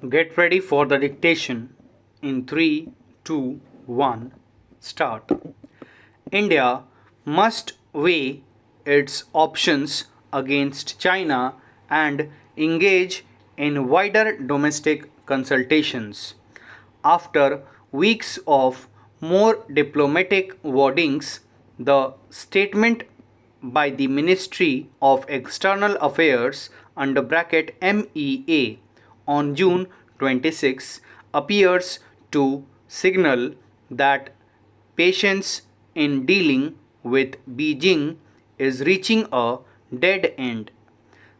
Get ready for the dictation in 3, 2, 1, start. India must weigh its options against China and engage in wider domestic consultations. After weeks of more diplomatic wordings, the statement by the Ministry of External Affairs under bracket MEA on June 26 appears to signal that patience in dealing with Beijing is reaching a dead end.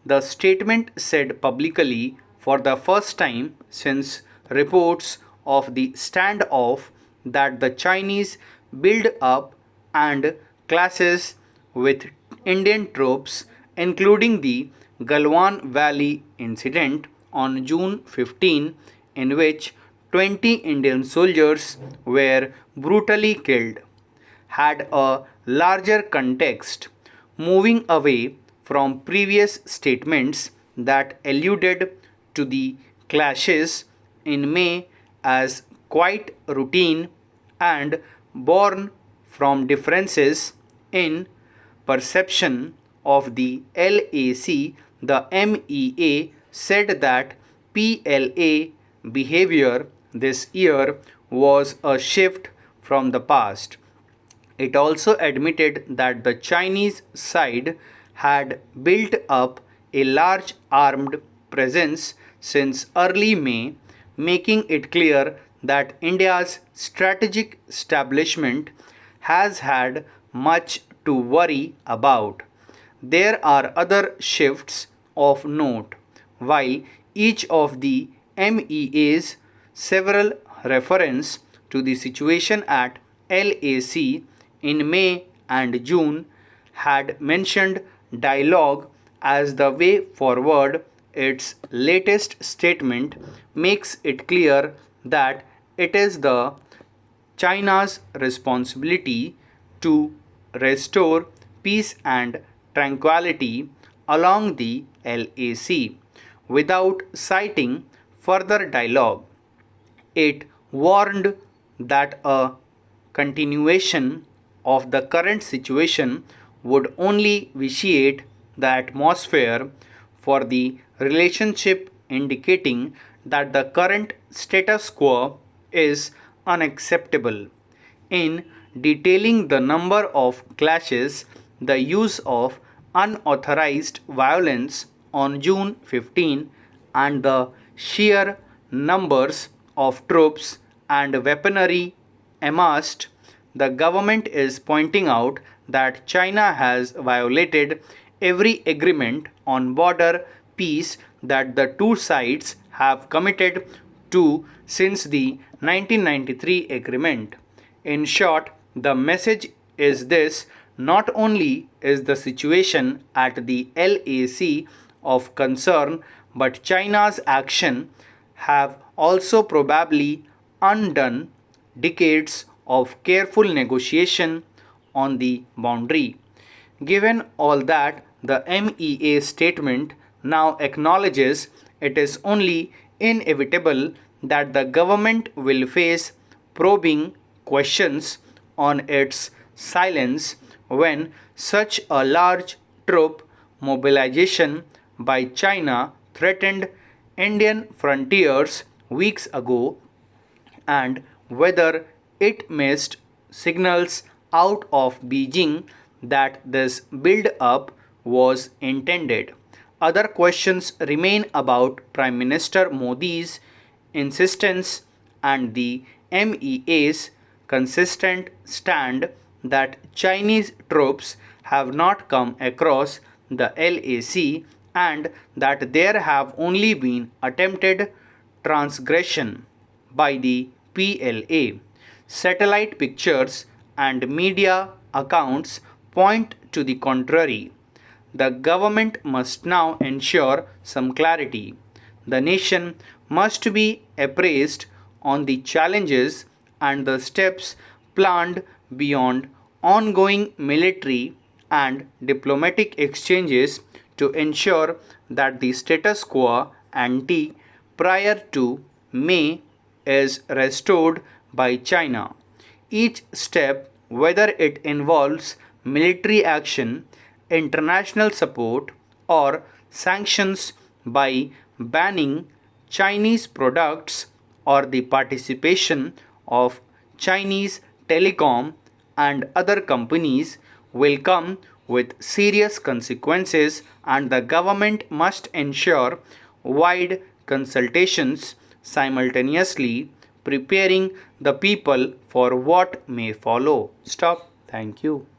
The statement said publicly for the first time since reports of the standoff that the Chinese build up and clashes with Indian troops, including the Galwan Valley incident on June 15, in which 20 Indian soldiers were brutally killed, had a larger context, moving away from previous statements that alluded to the clashes in May as quite routine and born from differences in perception of the LAC. The MEA said that PLA behavior this year was a shift from the past. It also admitted that the Chinese side had built up a large armed presence since early May, making it clear that India's strategic establishment has had much to worry about. There are other shifts of note. While each of the MEAs several reference to the situation at LAC in May and June had mentioned dialogue as the way forward, its latest statement makes it clear that it is the China's responsibility to restore peace and tranquility along the LAC without citing further dialogue. It warned that a continuation of the current situation would only vitiate the atmosphere for the relationship, indicating that the current status quo is unacceptable. In detailing the number of clashes, the use of unauthorized violence on June 15, and the sheer numbers of troops and weaponry amassed, the government is pointing out that China has violated every agreement on border peace that the two sides have committed to since the 1993 agreement. In short, the message is this: not only is the situation at the LAC of concern, but China's action have also probably undone decades of careful negotiation on the boundary. Given all that, the MEA statement now acknowledges it is only inevitable that the government will face probing questions on its silence when such a large troop mobilization by China threatened Indian frontiers weeks ago, and whether it missed signals out of Beijing that this build up was intended. Other questions remain about Prime Minister Modi's insistence and the MEA's consistent stand that Chinese troops have not come across the LAC and that there have only been attempted transgression by the PLA. Satellite pictures and media accounts point to the contrary. The government must now ensure some clarity. The nation must be appraised on the challenges and the steps planned beyond ongoing military and diplomatic exchanges to ensure that the status quo ante prior to May is restored by China. Each step, whether it involves military action, international support, or sanctions by banning Chinese products or the participation of Chinese telecom and other companies, will come with serious consequences, and the government must ensure wide consultations simultaneously preparing the people for what may follow. Stop. Thank you.